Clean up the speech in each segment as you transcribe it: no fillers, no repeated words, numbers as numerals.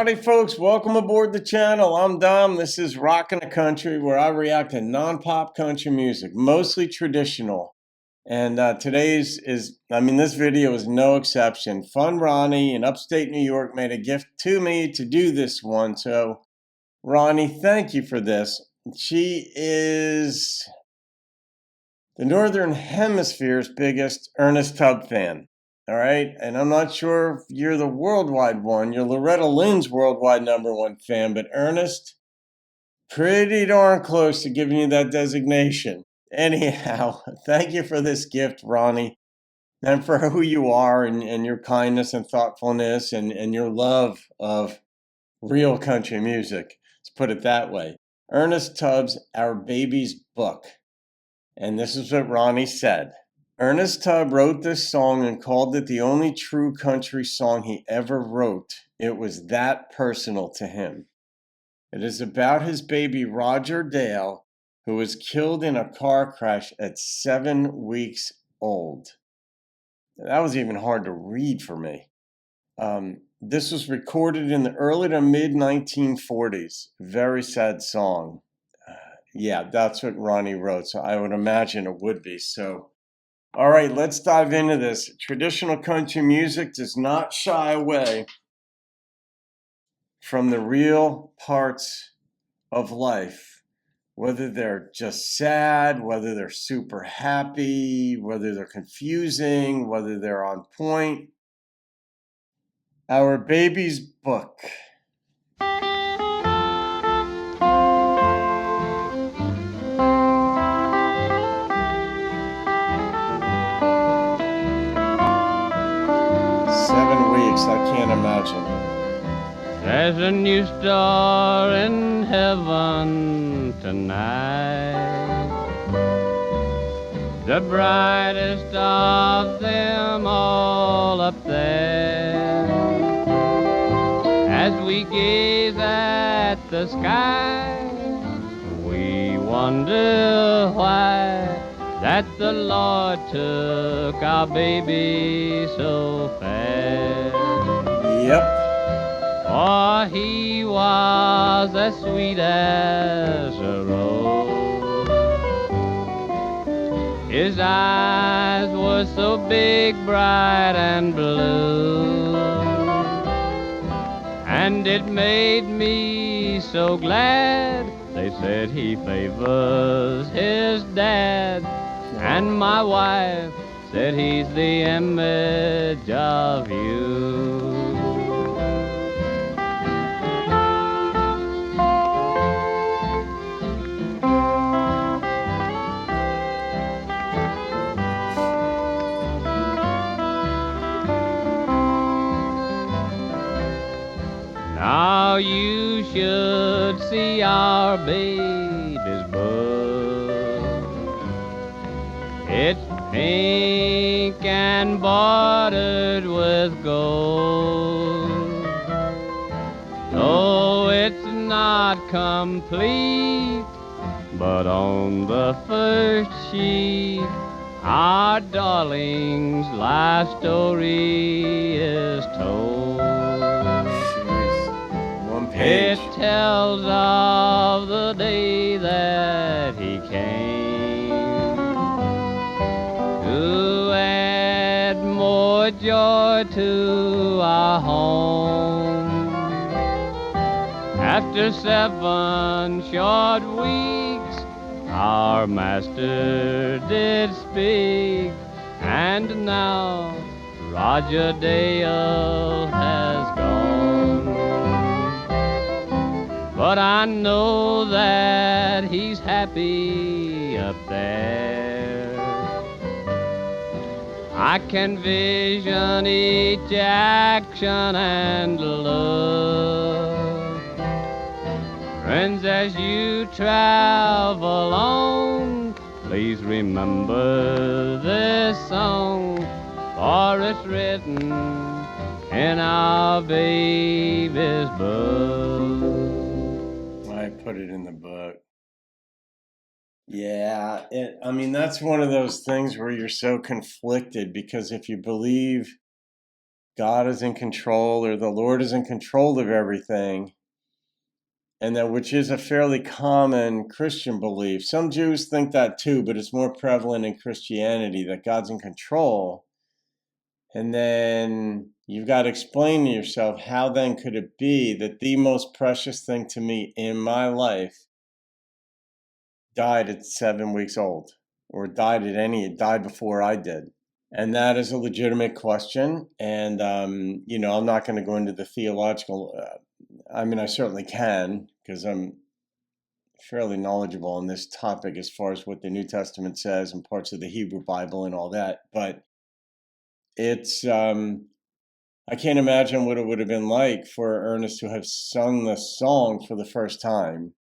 Howdy folks, welcome aboard the channel. I'm Dom. This is Rockin' the Country, where I react to non-pop country music, mostly traditional. And this video is no exception. funRonni in upstate New York made a gift to me to do this one. So Ronnie, thank you for this. She is the Northern Hemisphere's biggest Ernest Tubb fan. All right, and I'm not sure if you're the worldwide one. You're Loretta Lynn's worldwide #1 fan, but Ernest, pretty darn close to giving you that designation. Anyhow, thank you for this gift, Ronnie, and for who you are and your kindness and thoughtfulness and your love of real country music. Let's put it that way. Ernest Tubb's Our Baby's Book. And this is what Ronnie said. Ernest Tubb wrote this song and called it the only true country song he ever wrote. It was that personal to him. It is about his baby Roger Dale, who was killed in a car crash at 7 weeks old. That was even hard to read for me. This was recorded in the early to mid 1940s. Very sad song. Yeah, that's what Ronnie wrote, so I would imagine it would be. So, all right, let's dive into this. Traditional country music does not shy away from the real parts of life, whether they're just sad, whether they're super happy, whether they're confusing, whether they're on point. Our Baby's Book. I can't imagine. There's a new star in heaven tonight, the brightest of them all up there. As we gaze at the sky, we wonder why that the Lord took our baby so fast. Yep. For he was as sweet as a rose. His eyes were so big, bright and blue, and it made me so glad. They said he favors his dad, and my wife said he's the image of you. Now you should see our baby's book. It's pink and bordered with gold. Though it's not complete, but on the first sheet, our darling's life story is told. It tells of the day that he came to add more joy to our home. After 7 short weeks, our master did speak, and now Roger Dale has gone. But I know that he's happy up there. I can vision each action and look. Friends, as you travel on, please remember this song, for it's written in our baby's book. I put it in the book. Yeah, that's one of those things where you're so conflicted, because if you believe God is in control, or the Lord is in control of everything, and that which is a fairly common Christian belief. Some Jews think that too, but it's more prevalent in Christianity, that God's in control. And then you've got to explain to yourself, how then could it be that the most precious thing to me in my life died at 7 weeks old, or died before I did? And that is a legitimate question. And, I'm not going to go into the theological, I certainly can, because I'm fairly knowledgeable on this topic as far as what the New Testament says and parts of the Hebrew Bible and all that. But it's, I can't imagine what it would have been like for Ernest to have sung the song for the first time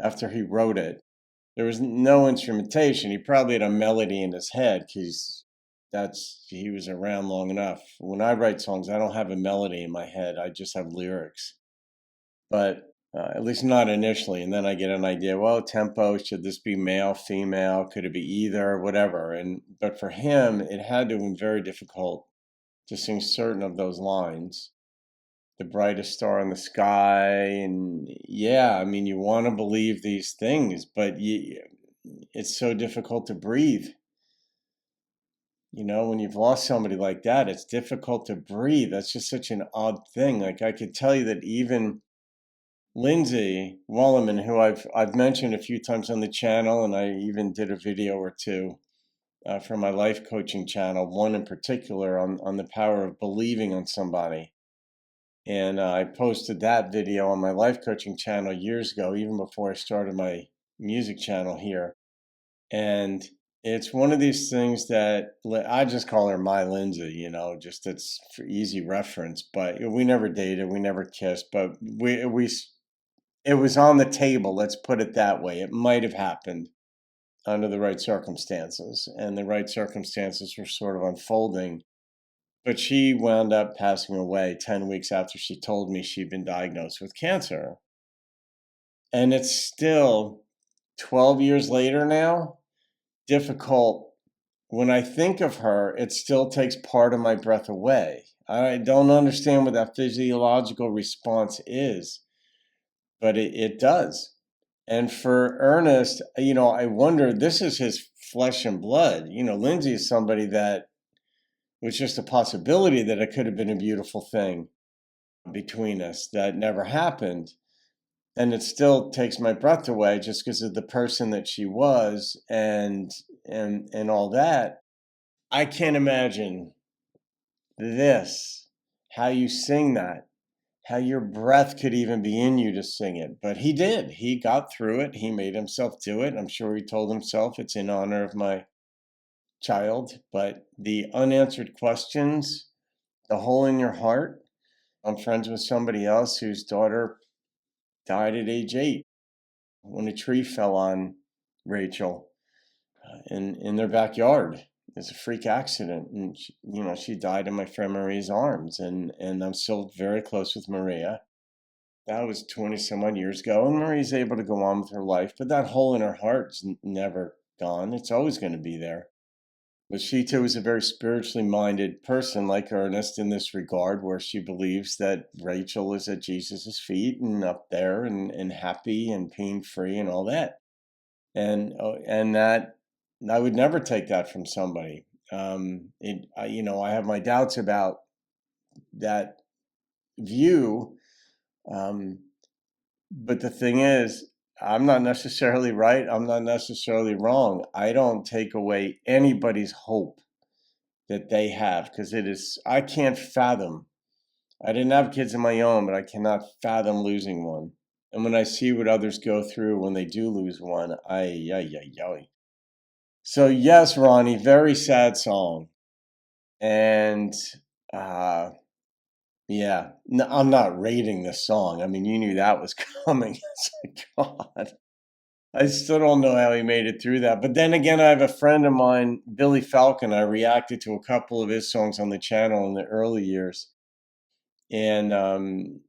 after he wrote it. There was no instrumentation. He probably had a melody in his head, because he was around long enough. When I write songs, I don't have a melody in my head. I just have lyrics. But at least not initially. And then I get an idea, well, tempo, should this be male, female? Could it be either? Whatever. But for him, it had to have been very difficult to sing certain of those lines. The brightest star in the sky. And yeah, you want to believe these things, but it's so difficult to breathe. When you've lost somebody like that, it's difficult to breathe. That's just such an odd thing. Like, I could tell you that even Lindsay Wallerman, who I've mentioned a few times on the channel, and I even did a video or two for my life coaching channel, one in particular on the power of believing on somebody. And I posted that video on my life coaching channel years ago, even before I started my music channel here. And it's one of these things that I just call her my Lindsay, just it's for easy reference. But we never dated, we never kissed, but it was on the table. Let's put it that way. It might have happened under the right circumstances, and the right circumstances were sort of unfolding. But she wound up passing away 10 weeks after she told me she'd been diagnosed with cancer. And it's still 12 years later now, difficult. When I think of her, it still takes part of my breath away. I don't understand what that physiological response is, but it does. And for Ernest, I wonder, this is his flesh and blood. Lindsay is somebody that was just a possibility that it could have been a beautiful thing between us that never happened. And it still takes my breath away, just because of the person that she was and all that. I can't imagine how you sing that, how your breath could even be in you to sing it. But he did. He got through it. He made himself do it. I'm sure he told himself, it's in honor of my child. But the unanswered questions, the hole in your heart. I'm friends with somebody else whose daughter died at age 8 when a tree fell on Rachel in their backyard. It's a freak accident, and she died in my friend Maria's arms, and I'm still very close with Maria. That was 20 some odd years ago, and Maria's able to go on with her life, but that hole in her heart's never gone. It's always going to be there. But she too is a very spiritually minded person, like Ernest, in this regard, where she believes that Rachel is at Jesus's feet and up there and happy and pain free and all that. And that I would never take that from somebody. I have my doubts about that view. But the thing is, I'm not necessarily right. I'm not necessarily wrong. I don't take away anybody's hope that they have, because I can't fathom. I didn't have kids of my own, but I cannot fathom losing one. And when I see what others go through when they do lose one, So yes, Ronnie, very sad song. And yeah, no, I'm not rating this song. You knew that was coming. It's like, God, I still don't know how he made it through that. But then again, I have a friend of mine, Billy Falcon. I reacted to a couple of his songs on the channel in the early years. And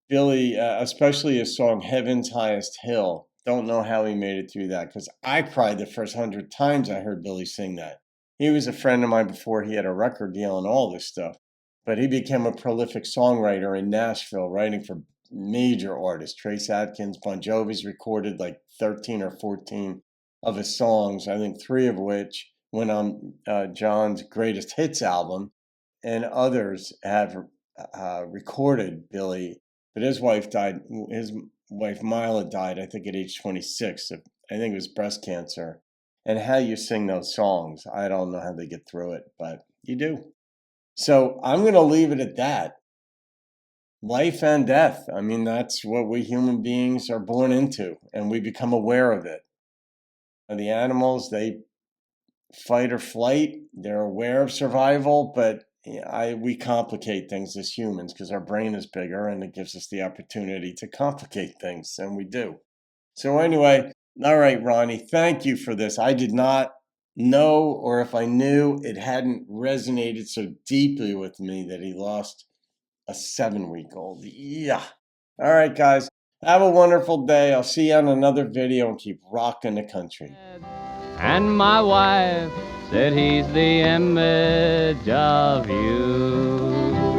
Billy, especially his song Heaven's Highest Hill, don't know how he made it through that, because I cried the first 100 times I heard Billy sing that. He was a friend of mine before he had a record deal and all this stuff. but he became a prolific songwriter in Nashville, writing for major artists. Trace Adkins, Bon Jovi's recorded like 13 or 14 of his songs, I think 3 of which went on John's greatest hits album, and others have recorded Billy. But his wife died. His wife Mila died, I think, at age 26. I think it was breast cancer. And how you sing those songs, I don't know how they get through it, but you do. So I'm going to leave it at that. Life and death. I mean, that's what we human beings are born into, and we become aware of it. The animals, they fight or flight. They're aware of survival, but we complicate things as humans because our brain is bigger and it gives us the opportunity to complicate things, and we do. So anyway, all right, Ronnie, thank you for this. I did not know, or if I knew, it hadn't resonated so deeply with me that he lost a 7-week-old. Yeah. All right, guys. Have a wonderful day. I'll see you on another video and keep rocking the country. And my wife said he's the image of you.